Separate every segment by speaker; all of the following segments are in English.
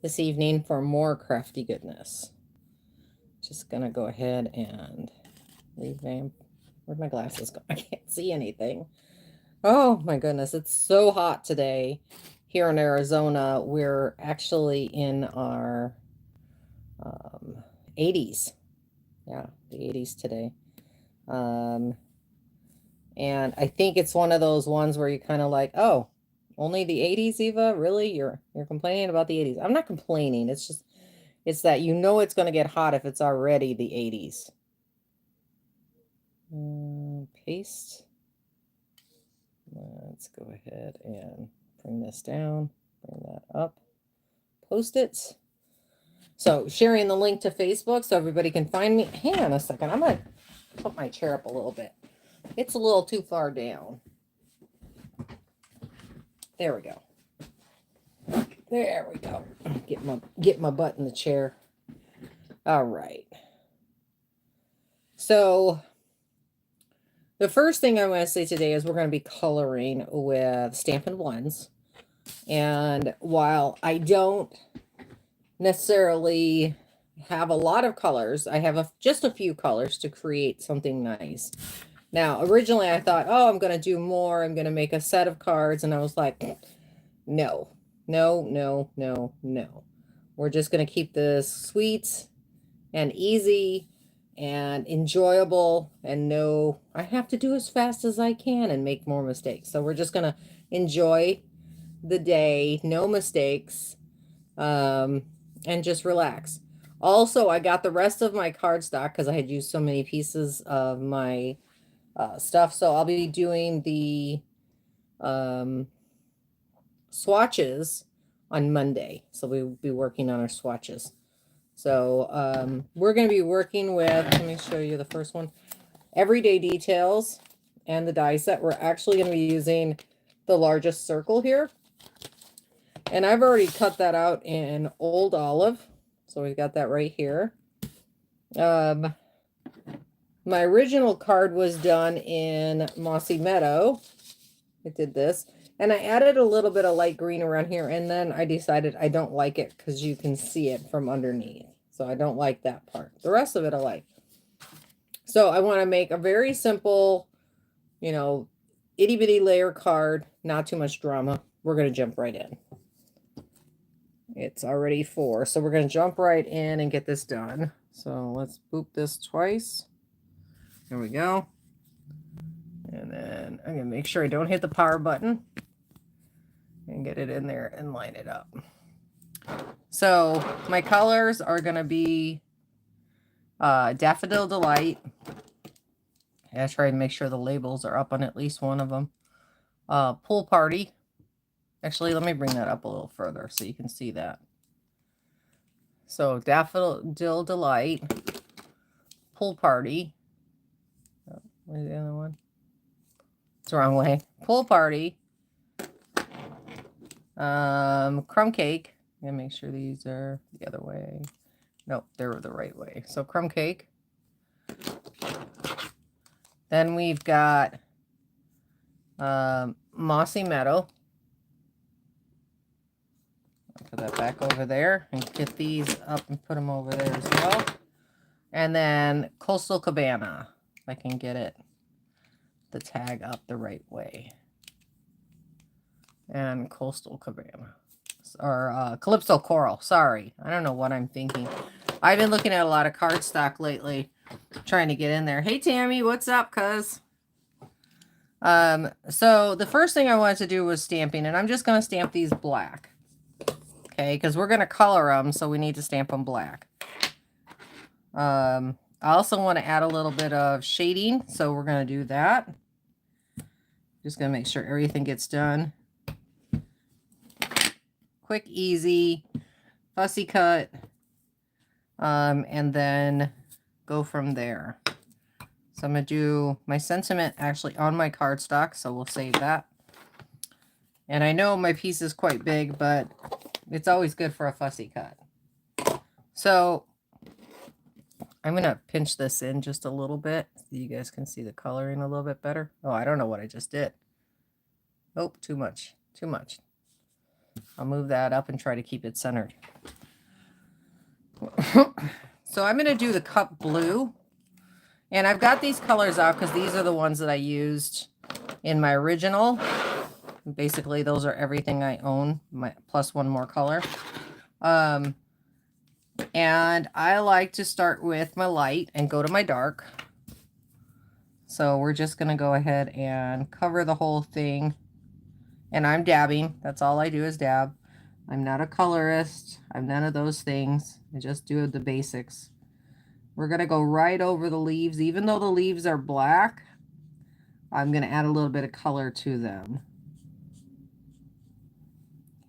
Speaker 1: this evening for more crafty goodness. Just gonna go ahead and revamp. Where'd my glasses go? I can't see anything. Oh my goodness, it's so hot today here in Arizona. We're actually in our 80s. Yeah, the 80s today. And I think it's one of those ones where you kind of like, oh, only the 80s, Eva? Really? You're complaining about the 80s. I'm not complaining. It's just it's that you know it's going to get hot if it's already the 80s. Paste. Let's go ahead and bring this down, bring that up, post it. So sharing the link to Facebook so everybody can find me. Hang on a second. I'm going to put my chair up a little bit. It's a little too far down. There we go. There we go. Get my butt in the chair. All right. So the first thing I want to say today is we're going to be coloring with Stampin' Blends. And while I don't necessarily have a lot of colors, I have just a few colors to create something nice. Now, originally I thought, oh, I'm going to do more. I'm going to make a set of cards. And I was like, no. We're just going to keep this sweet and easy and enjoyable, and no, I have to do as fast as I can and make more mistakes. So we're just going to enjoy the day, no mistakes, and just relax. Also, I got the rest of my cardstock because I had used so many pieces of my stuff. So I'll be doing the swatches on Monday. So we'll be working on our swatches. So we're going to be working with, let me show you the first one, Everyday Details and the die set. We're actually going to be using the largest circle here. And I've already cut that out in Old Olive. So we've got that right here. My original card was done in Mossy Meadow. I did this. And I added a little bit of light green around here. And then I decided I don't like it because you can see it from underneath. So I don't like that part. The rest of it I like. So I want to make a very simple, you know, itty bitty layer card. Not too much drama. We're going to jump right in. It's already 4. So we're going to jump right in and get this done. So let's boop this twice. There we go. And then I'm going to make sure I don't hit the power button. And get it in there and line it up. So my colors are going to be Daffodil Delight. I try to make sure the labels are up on at least one of them. Pool Party. Actually, let me bring that up a little further so you can see that. So Daffodil Delight, Pool Party. Oh, where's the other one? It's the wrong way. Pool Party. Crumb Cake. I'm gonna make sure these are the other way. Nope, they're the right way. So Crumb Cake. Then we've got Mossy Meadow. I'll put that back over there and get these up and put them over there as well. And then Coastal Cabana. If I can get it, the tag up the right way. And Coastal Cabana. Or Calypso Coral. Sorry. I don't know what I'm thinking. I've been looking at a lot of cardstock lately. Trying to get in there. Hey, Tammy. What's up, cuz? So the first thing I wanted to do was stamping. And I'm just going to stamp these black. Okay, because we're going to color them. So we need to stamp them black. I also want to add a little bit of shading. So we're going to do that. Just going to make sure everything gets done. Quick, easy, fussy cut, and then go from there. So I'm going to do my sentiment actually on my cardstock, so we'll save that. And I know my piece is quite big, but it's always good for a fussy cut. So I'm going to pinch this in just a little bit so you guys can see the coloring a little bit better. Oh, I don't know what I just did. Oh, too much. I'll move that up and try to keep it centered. So I'm going to do the cup blue. And I've got these colors out because these are the ones that I used in my original. Basically, those are everything I own, plus one more color. And I like to start with my light and go to my dark. So we're just going to go ahead and cover the whole thing. And I'm dabbing. That's all I do is dab. I'm not a colorist. I'm none of those things. I just do the basics. We're going to go right over the leaves. Even though the leaves are black, I'm going to add a little bit of color to them.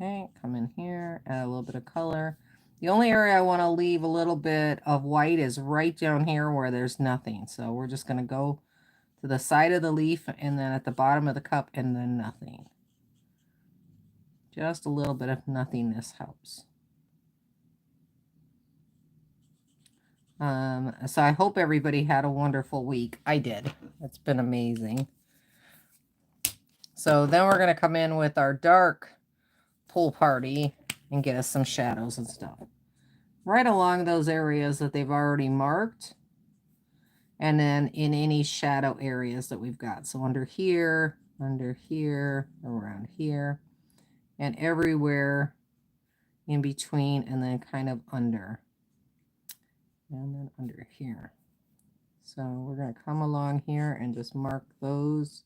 Speaker 1: Okay, come in here, add a little bit of color. The only area I want to leave a little bit of white is right down here where there's nothing. So we're just going to go to the side of the leaf and then at the bottom of the cup and then nothing. Just a little bit of nothingness helps. So I hope everybody had a wonderful week. I did. It's been amazing. So then we're going to come in with our dark pool party and get us some shadows and stuff. Right along those areas that they've already marked. And then in any shadow areas that we've got. So under here, around here, and everywhere in between, and then kind of under. And then under here. So we're going to come along here and just mark those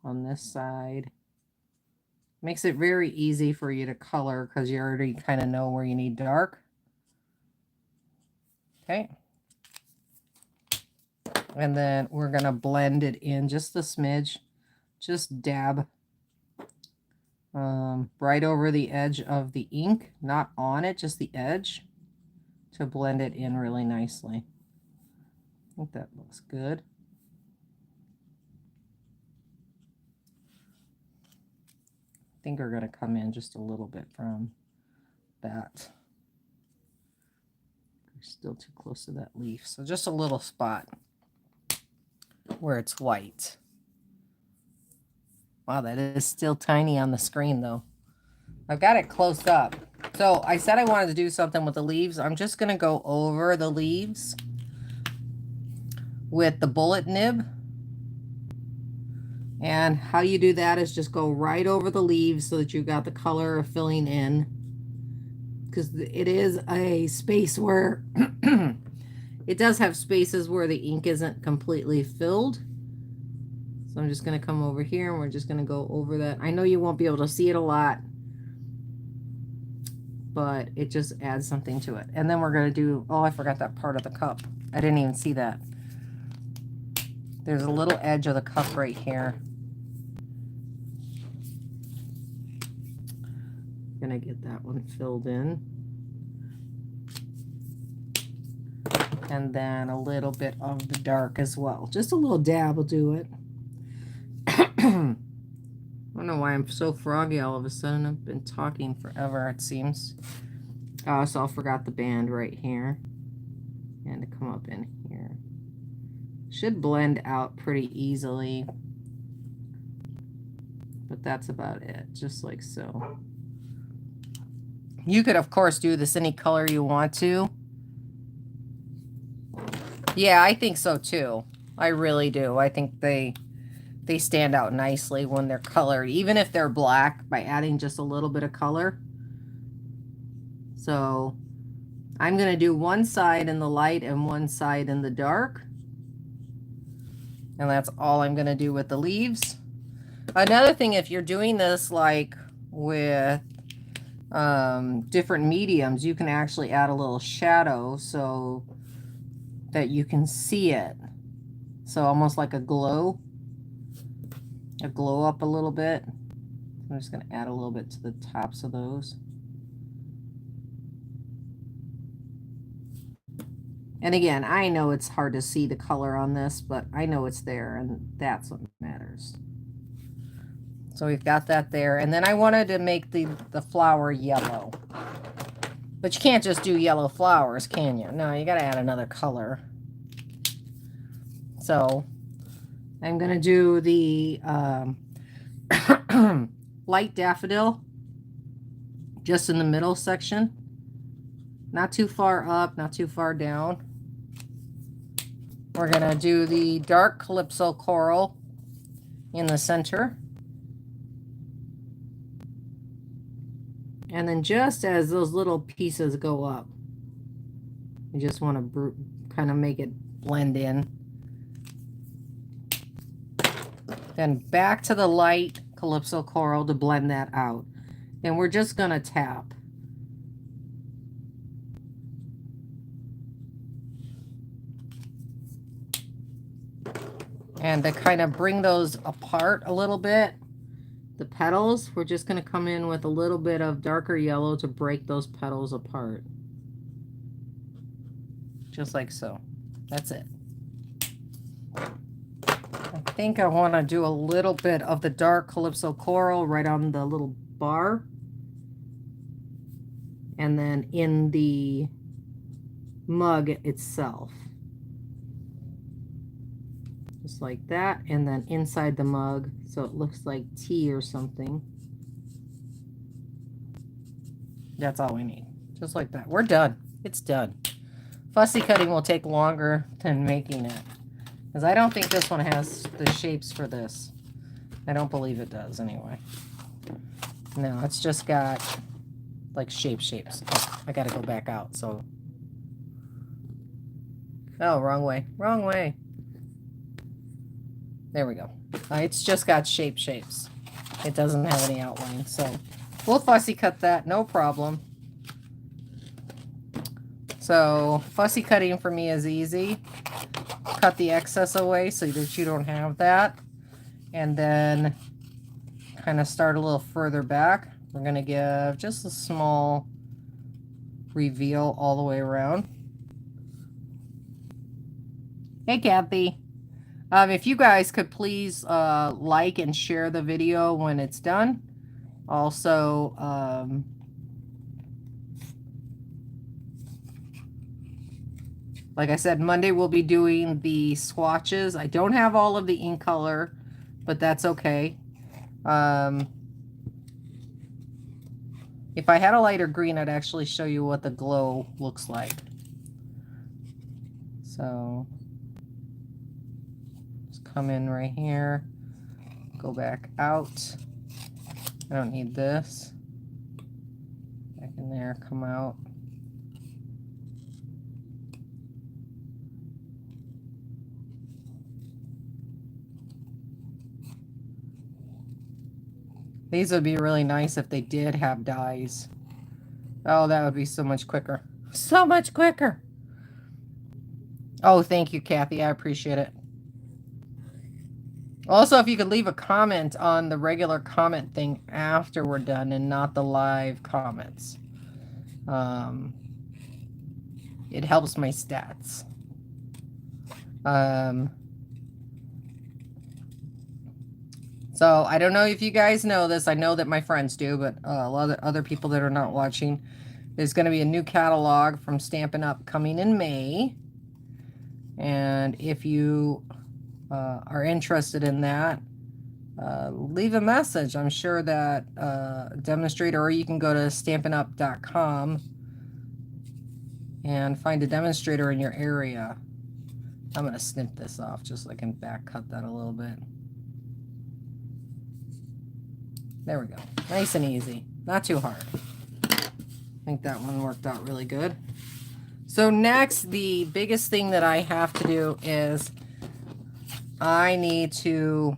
Speaker 1: on this side. Makes it very easy for you to color because you already kind of know where you need dark. Okay. And then we're going to blend it in just a smidge. Just dab right over the edge of the ink. Not on it, just the edge. To blend it in really nicely. I think that looks good. I think we're going to come in just a little bit from that. We're still too close to that leaf. So just a little spot where it's white. Wow, that is still tiny on the screen though. I've got it close up. So I said I wanted to do something with the leaves. I'm just going to go over the leaves with the bullet nib. And how you do that is just go right over the leaves so that you've got the color filling in. Because it is a space where it does have spaces where the ink isn't completely filled. So I'm just going to come over here and we're just going to go over that. I know you won't be able to see it a lot, but it just adds something to it. And then we're going to do, oh, I forgot that part of the cup. I didn't even see that. There's a little edge of the cup right here. Gonna get that one filled in. And then a little bit of the dark as well. Just a little dab will do it. I don't know why I'm so froggy all of a sudden. I've been talking forever, it seems. So I forgot the band right here. And to come up in here. Should blend out pretty easily. But that's about it, just like so. You could, of course, do this any color you want to. Yeah, I think so, too. I really do. I think they stand out nicely when they're colored, even if they're black, by adding just a little bit of color. So I'm going to do one side in the light and one side in the dark. And that's all I'm going to do with the leaves. Another thing, if you're doing this like with different mediums, you can actually add a little shadow so that you can see it. So almost like a glow up a little bit. I'm just going to add a little bit to the tops of those. And again, I know it's hard to see the color on this, but I know it's there, and that's what matters. So we've got that there. And then I wanted to make the flower yellow. But you can't just do yellow flowers, can you? No, you got to add another color. So I'm going to do the light daffodil just in the middle section. Not too far up, not too far down. We're going to do the dark Calypso coral in the center. And then just as those little pieces go up, you just want to kind of make it blend in. Then back to the light Calypso coral to blend that out. And we're just going to tap. And to kind of bring those apart a little bit, the petals, we're just going to come in with a little bit of darker yellow to break those petals apart. Just like so. That's it. I think I want to do a little bit of the dark Calypso coral right on the little bar. And then in the mug itself. Just like that, and then inside the mug, so it looks like tea or something. That's all we need. Just like that. We're done. It's done. Fussy cutting will take longer than making it, because I don't think this one has the shapes for this. I don't believe it does anyway. No, it's just got like shapes. Oh, I gotta go back out, so. Oh, wrong way. Wrong way. There we go. It's just got shapes. It doesn't have any outline, so we'll fussy cut that, no problem. So fussy cutting for me is easy. Cut the excess away so that you don't have that. And then kind of start a little further back. We're going to give just a small reveal all the way around. Hey, Kathy. If you guys could please like and share the video when it's done. Also, like I said, Monday we'll be doing the swatches. I don't have all of the ink color, but that's okay. If I had a lighter green, I'd actually show you what the glow looks like. So come in right here, go back out. I don't need this. Back in there, come out. These would be really nice if they did have dyes. Oh, that would be so much quicker. So much quicker. Oh, thank you, Kathy. I appreciate it. Also, if you could leave a comment on the regular comment thing after we're done and not the live comments. It helps my stats. So I don't know if you guys know this. I know that my friends do, but a lot of other people that are not watching. There's going to be a new catalog from Stampin' Up! Coming in May. And if you are interested in that, leave a message. I'm sure that demonstrator, or you can go to stampinup.com and find a demonstrator in your area. I'm going to snip this off just so I can back cut that a little bit. There we go. Nice and easy. Not too hard. I think that one worked out really good. So next, the biggest thing that I have to do is I need to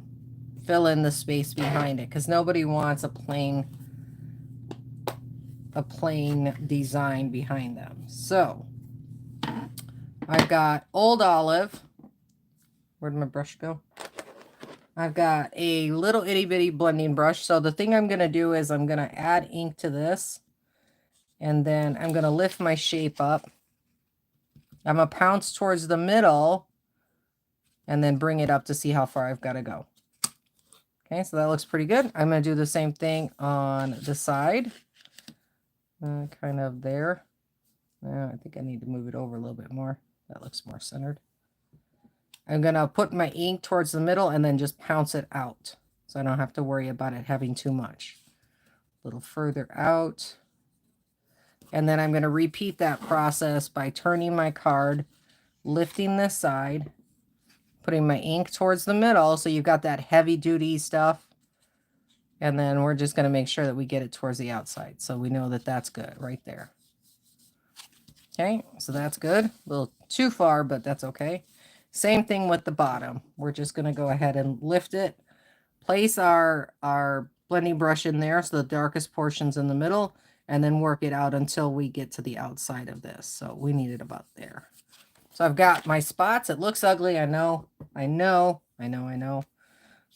Speaker 1: fill in the space behind it, because nobody wants a plain design behind them. So I've got Old Olive. Where'd my brush go? I've got a little itty bitty blending brush. So the thing I'm going to do is I'm going to add ink to this, and then I'm going to lift my shape up. I'm going to pounce towards the middle and then bring it up to see how far I've got to go. Okay, so that looks pretty good. I'm going to do the same thing on the side. Kind of there. I think I need to move it over a little bit more. That looks more centered. I'm going to put my ink towards the middle and then just pounce it out, so I don't have to worry about it having too much. A little further out. And then I'm going to repeat that process by turning my card, lifting this side, putting my ink towards the middle. So you've got that heavy duty stuff. And then we're just going to make sure that we get it towards the outside. So we know that that's good right there. Okay, so that's good. A little too far, but that's okay. Same thing with the bottom. We're just going to go ahead and lift it. Place our blending brush in there, so the darkest portion's in the middle, and then work it out until we get to the outside of this. So we need it about there. So I've got my spots. It looks ugly. I know.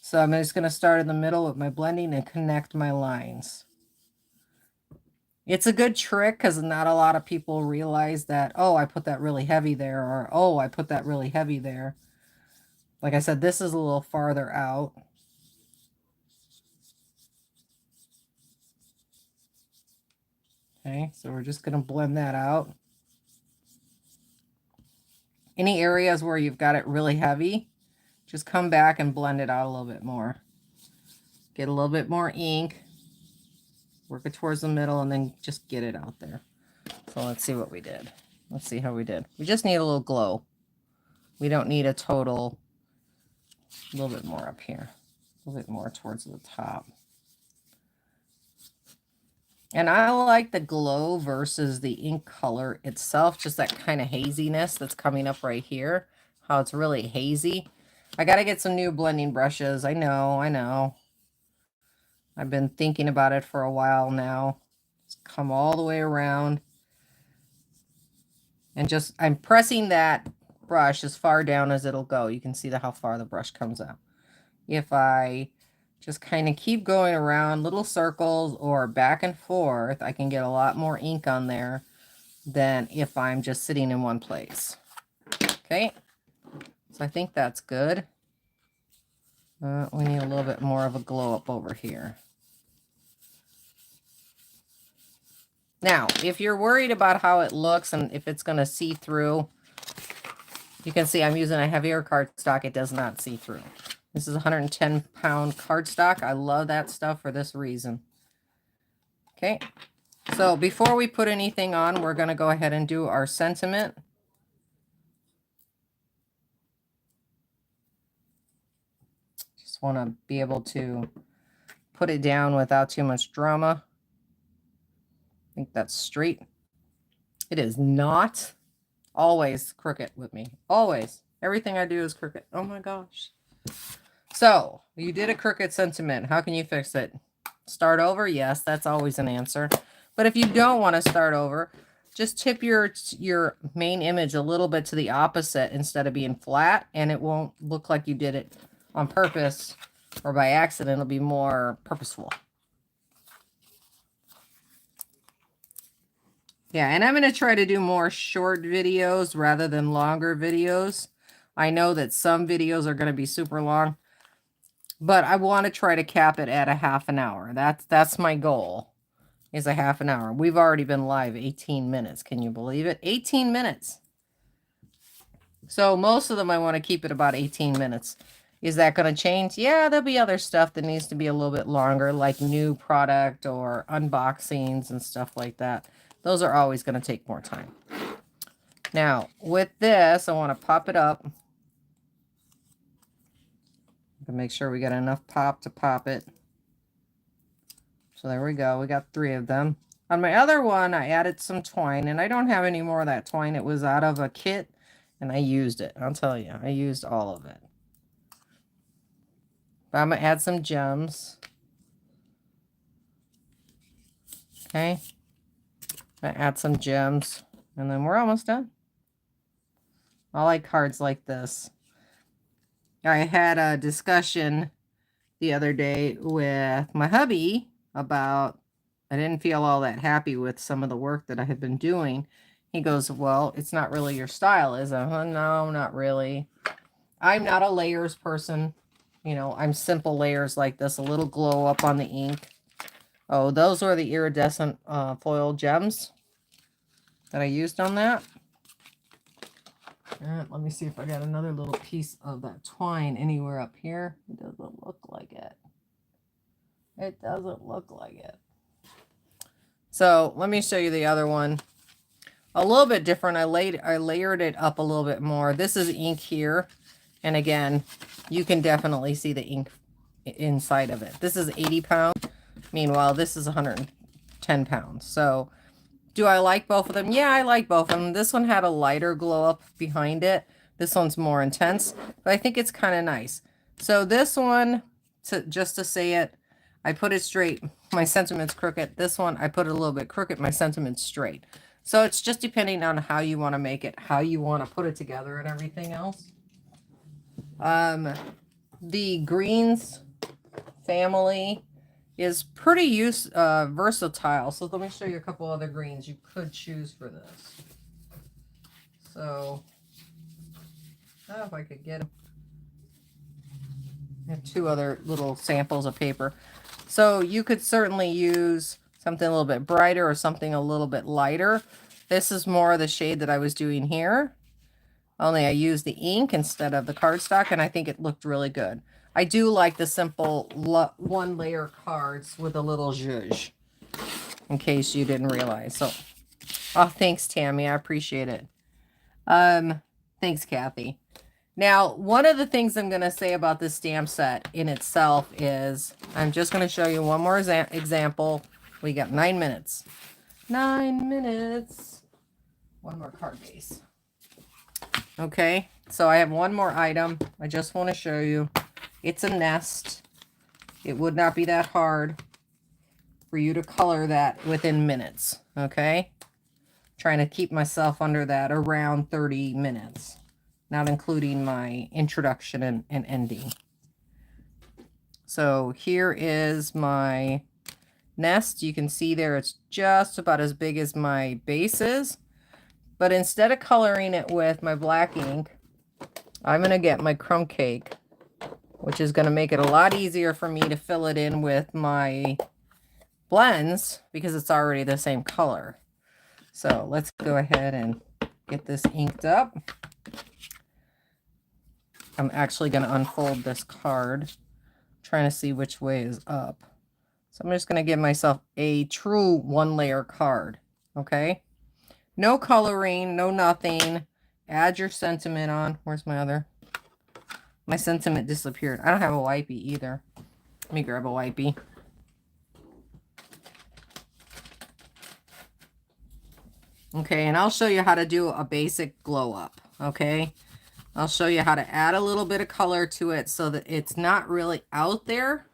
Speaker 1: So I'm just going to start in the middle with my blending and connect my lines. It's a good trick because not a lot of people realize that, oh, I put that really heavy there, or, oh, I put that really heavy there. Like I said, this is a little farther out. Okay, so we're just going to blend that out. Any areas where you've got it really heavy, just come back and blend it out a little bit more. Get a little bit more ink. Work it towards the middle and then just get it out there. So let's see what we did. Let's see how we did. We just need a little glow. We don't need a total, a little bit more up here. A little bit more towards the top. And I like the glow versus the ink color itself, just that kind of haziness that's coming up right here. How it's really hazy. I got to get some new blending brushes. I know. I've been thinking about it for a while now. Just come all the way around. And just, I'm pressing that brush as far down as it'll go. You can see how far the brush comes out. If I just kind of keep going around little circles or back and forth, I can get a lot more ink on there than if I'm just sitting in one place. Okay, so I think that's good. We need a little bit more of a glow up over here. Now, if you're worried about how it looks and if it's going to see through, you can see I'm using a heavier cardstock. It does not see through. This is 110-pound cardstock. I love that stuff for this reason. Okay, so before we put anything on, we're going to go ahead and do our sentiment. Just want to be able to put it down without too much drama. I think that's straight. It is not always crooked with me. Always. Everything I do is crooked. Oh my gosh. So, you did a crooked sentiment. How can you fix it? Start over? Yes, that's always an answer. But if you don't want to start over, just tip your main image a little bit to the opposite instead of being flat, and it won't look like you did it on purpose or by accident. It'll be more purposeful. Yeah, and I'm going to try to do more short videos rather than longer videos. I know that some videos are going to be super long, but I want to try to cap it at a half an hour. That's my goal, is a half an hour. We've already been live 18 minutes. Can you believe it? 18 minutes. So most of them I want to keep it about 18 minutes. Is that going to change? Yeah, there'll be other stuff that needs to be a little bit longer, like new product or unboxings and stuff like that. Those are always going to take more time. Now, with this, I want to pop it up. Make sure we got enough pop to pop it. So there we go. We got 3 of them. On my other one, I added some twine, and I don't have any more of that twine. It was out of a kit, and I used it. I'll tell you, I used all of it. But I'm going to add some gems. Okay. I add some gems, and then we're almost done. I like cards like this. I had a discussion the other day with my hubby about, I didn't feel all that happy with some of the work that I had been doing. He goes, well, it's not really your style, is it? No, not really. I'm not a layers person. You know, I'm simple layers like this, a little glow up on the ink. Oh, those were the iridescent foil gems that I used on that. And let me see if I got another little piece of that twine anywhere up here. It doesn't look like it. It doesn't look like it. So let me show you the other one. A little bit different. I layered it up a little bit more. This is ink here. And again, you can definitely see the ink inside of it. This is 80 pounds. Meanwhile, this is 110 pounds. So do I like both of them? Yeah, I like both of them. This one had a lighter glow up behind it. This one's more intense, but I think it's kind of nice. So this one, just to say it, I put it straight. My sentiment's crooked. This one, I put it a little bit crooked. My sentiment's straight. So it's just depending on how you want to make it, how you want to put it together and everything else. The greens family is pretty versatile. So let me show you a couple other greens you could choose for this. So, I don't know if I could get them. I have two other little samples of paper. So you could certainly use something a little bit brighter or something a little bit lighter. This is more the shade that I was doing here. Only I used the ink instead of the cardstock, and I think it looked really good. I do like the simple one layer cards with a little zhuzh, in case you didn't realize. So, oh, thanks, Tammy. I appreciate it. Thanks, Kathy. Now, one of the things I'm going to say about this stamp set in itself is, I'm just going to show you one more example. We got 9 minutes. 9 minutes. One more card base. Okay, so I have one more item. I just want to show you. It's a nest. It would not be that hard for you to color that within minutes. Okay, trying to keep myself under that around 30 minutes, not including my introduction and ending. So here is my nest. You can see there it's just about as big as my base is. But instead of coloring it with my black ink, I'm going to get my crumb cake, which is going to make it a lot easier for me to fill it in with my blends because it's already the same color. So let's go ahead and get this inked up. I'm actually going to unfold this card, trying to see which way is up. So I'm just going to give myself a true one layer card. Okay. No coloring, no nothing. Add your sentiment on. Where's my other? My sentiment disappeared. I don't have a wipey either. Let me grab a wipey. Okay, and I'll show you how to do a basic glow up. Okay, I'll show you how to add a little bit of color to it so that it's not really out there.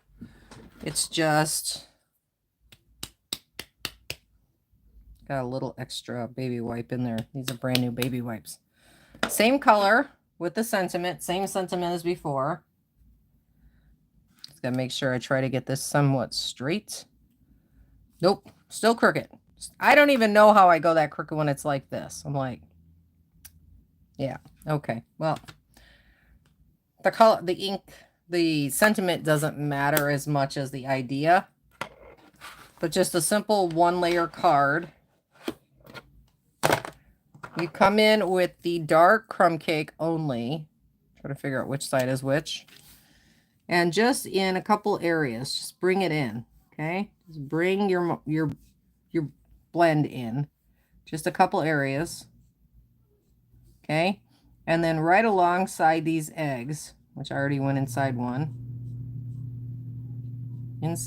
Speaker 1: It's just got a little extra baby wipe in there. These are brand new baby wipes. Same color with the sentiment. Same sentiment as before. Just gotta make sure I try to get this somewhat straight. Nope, still crooked. I don't even know how I go that crooked when it's like this. I'm like, yeah, okay. Well, the color, the ink, the sentiment doesn't matter as much as the idea. But just a simple one layer card. You come in with the dark crumb cake only. Try to figure out which side is which. And just in a couple areas, just bring it in. Okay? Just bring your blend in. Just a couple areas. Okay? And then right alongside these eggs, which I already went inside one.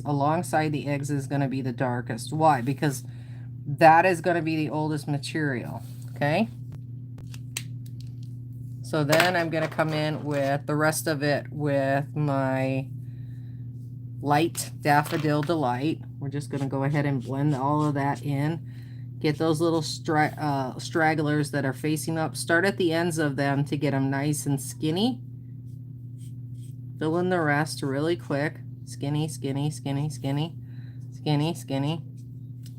Speaker 1: Alongside the eggs is going to be the darkest. Why? Because that is going to be the oldest material. Okay, so then I'm going to come in with the rest of it with my light Daffodil Delight. We're just going to go ahead and blend all of that in. Get those little stragglers that are facing up. Start at the ends of them to get them nice and skinny. Fill in the rest really quick. Skinny, skinny, skinny, skinny, skinny, skinny.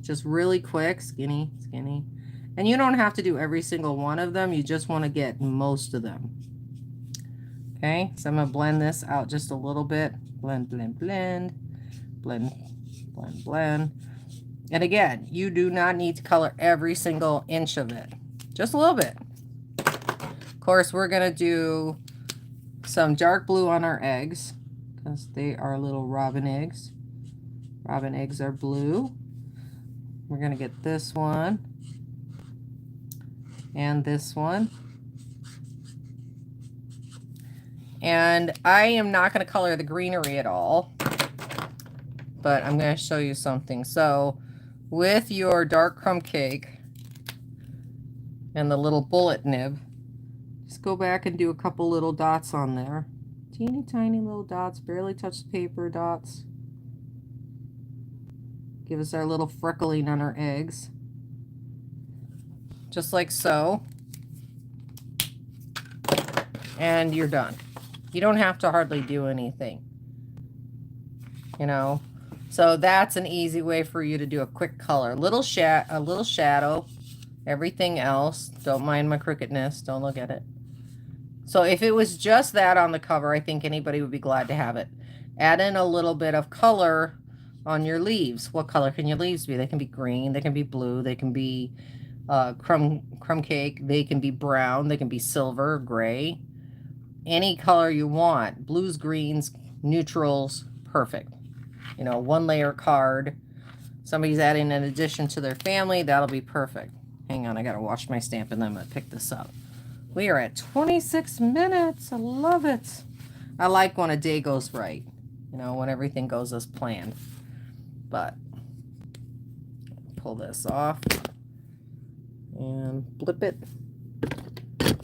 Speaker 1: Just really quick. Skinny, skinny. And you don't have to do every single one of them. You just want to get most of them. Okay, so I'm going to blend this out just a little bit. Blend, blend, blend. Blend, blend, blend. And again, you do not need to color every single inch of it. Just a little bit. Of course, we're going to do some dark blue on our eggs because they are little robin eggs. Robin eggs are blue. We're going to get this one and this one. And I am not going to color the greenery at all, but I'm going to show you something. So with your dark crumb cake and the little bullet nib, just go back and do a couple little dots on there. Teeny tiny little dots, barely touch the paper dots. Give us our little freckling on our eggs. Just like so. And you're done. You don't have to hardly do anything. You know? So that's an easy way for you to do a quick color. A little shadow. Everything else. Don't mind my crookedness. Don't look at it. So if it was just that on the cover, I think anybody would be glad to have it. Add in a little bit of color on your leaves. What color can your leaves be? They can be green. They can be blue. They can be crumb cake. They can be brown. They can be silver, gray. Any color you want. Blues, greens, neutrals. Perfect. You know, one layer card. Somebody's adding an addition to their family. That'll be perfect. Hang on, I gotta wash my stamp and then I'm gonna pick this up. We are at 26 minutes. I love it. I like when a day goes right. You know, when everything goes as planned. But pull this off and flip it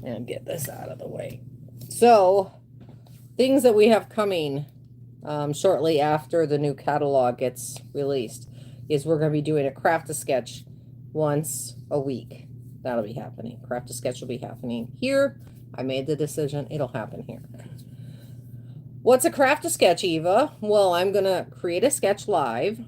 Speaker 1: and get this out of the way. So, things that we have coming shortly after the new catalog gets released is we're going to be doing a Craft-A-Sketch once a week. That'll be happening. Craft-A-Sketch will be happening here. I made the decision. It'll happen here. What's a Craft-A-Sketch, Eva? Well, I'm going to create a sketch live,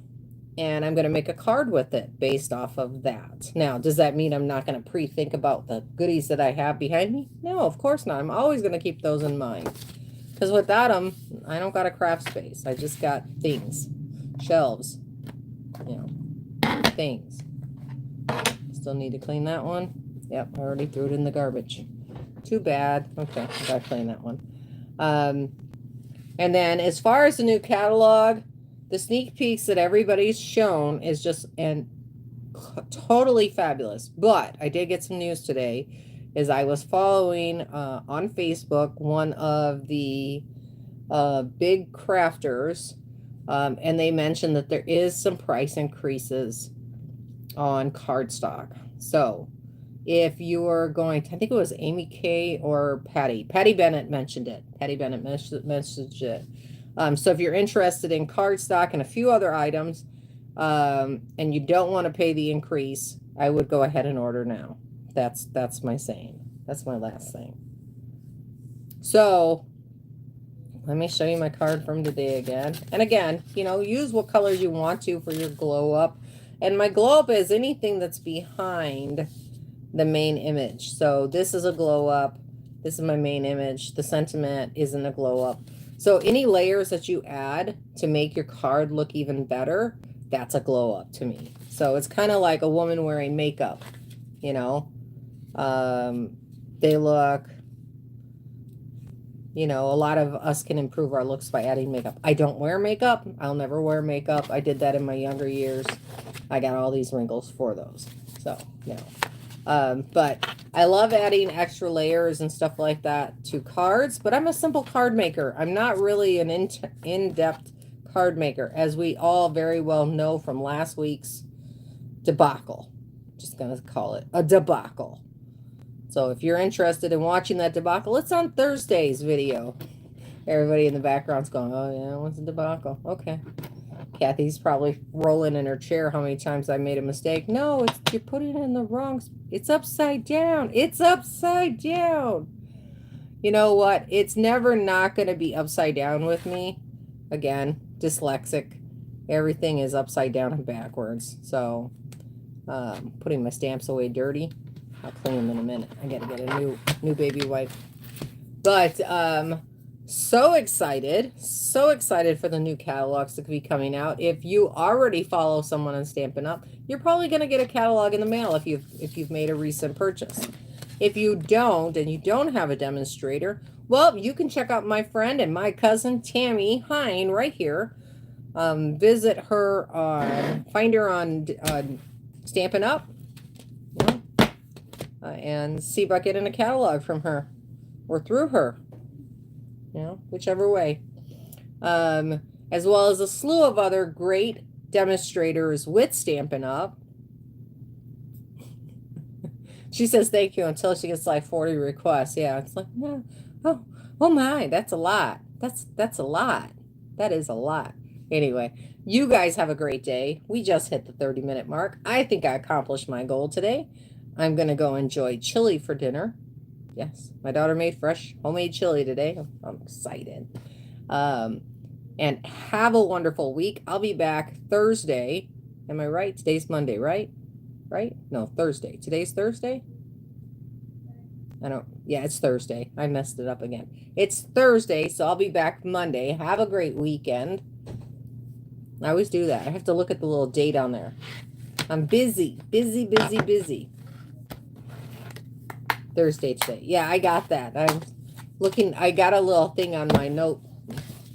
Speaker 1: and I'm going to make a card with it based off of that. Now, does that mean I'm not going to pre-think about the goodies that I have behind me? No, of course not. I'm always going to keep those in mind. Because without them, I don't got a craft space. I just got things. Shelves. You know, things. Still need to clean that one. Yep, I already threw it in the garbage. Too bad. Okay, I gotta clean that one. And then as far as the new catalog, the sneak peeks that everybody's shown is just totally fabulous. But I did get some news today. Is I was following on Facebook one of the big crafters, and they mentioned that there is some price increases on cardstock. So if you're going to, I think it was Amy Kay or Patty Bennett mentioned it. Patty Bennett messaged it. So if you're interested in cardstock and a few other items, and you don't want to pay the increase, I would go ahead and order now. That's my saying. That's my last thing. So let me show you my card from today again. And again, you know, use what colors you want to for your glow up. And my glow up is anything that's behind the main image. So this is a glow up. This is my main image. The sentiment isn't a glow up. So any layers that you add to make your card look even better, that's a glow up to me. So it's kind of like a woman wearing makeup, you know. They look, you know, a lot of us can improve our looks by adding makeup. I don't wear makeup. I'll never wear makeup. I did that in my younger years. I got all these wrinkles for those. So, you know. But I love adding extra layers and stuff like that to cards, but I'm a simple card maker. I'm not really an in-depth card maker, as we all very well know from last week's debacle. Just going to call it a debacle. So if you're interested in watching that debacle, it's on Thursday's video. Everybody in the background's going, oh yeah, what's a debacle? Okay. Kathy's probably rolling in her chair how many times I made a mistake. No, you're putting it in the wrong, it's upside down. It's upside down. You know what? It's never not going to be upside down with me. Again, dyslexic. Everything is upside down and backwards. So, putting my stamps away dirty. I'll clean them in a minute. I got to get a new baby wipe. But, so excited for the new catalogs to be coming out. If you already follow someone on Stampin' Up, you're probably going to get a catalog in the mail if you've made a recent purchase. If you don't, and you don't have a demonstrator, well, you can check out my friend and my cousin Tammy Hine right here. Visit her on, find her on Stampin' Up. Yeah. And see if I get in a catalog from her or through her. You know, whichever way. As well as a slew of other great demonstrators with Stampin' Up. She says thank you until she gets like 40 requests. Yeah, it's like, yeah. Oh my, that's a lot. That's a lot. That is a lot. Anyway, you guys have a great day. We just hit the 30-minute mark. I think I accomplished my goal today. I'm going to go enjoy chili for dinner. Yes, my daughter made fresh homemade chili today. I'm excited. And have a wonderful week. I'll be back Thursday. Am I right? Today's Monday, right? Right? No, Thursday. Today's Thursday? Yeah, it's Thursday. I messed it up again. It's Thursday, so I'll be back Monday. Have a great weekend. I always do that. I have to look at the little date on there. I'm busy. Thursday today. Yeah, I got that. I'm looking. I got a little thing on my note,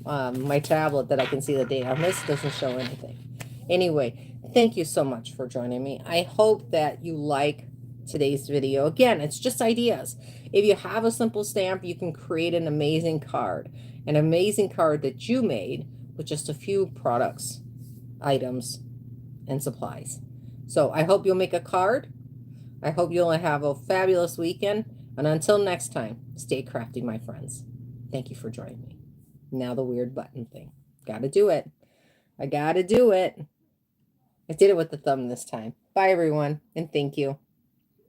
Speaker 1: my tablet that I can see the date on. This doesn't show anything. Anyway, thank you so much for joining me. I hope that you like today's video. Again, it's just ideas. If you have a simple stamp, you can create an amazing card that you made with just a few products, items, and supplies. So I hope you'll make a card. I hope you'll have a fabulous weekend. And until next time, stay crafty, my friends. Thank you for joining me. Now the weird button thing. Gotta do it. I gotta do it. I did it with the thumb this time. Bye, everyone, and thank you.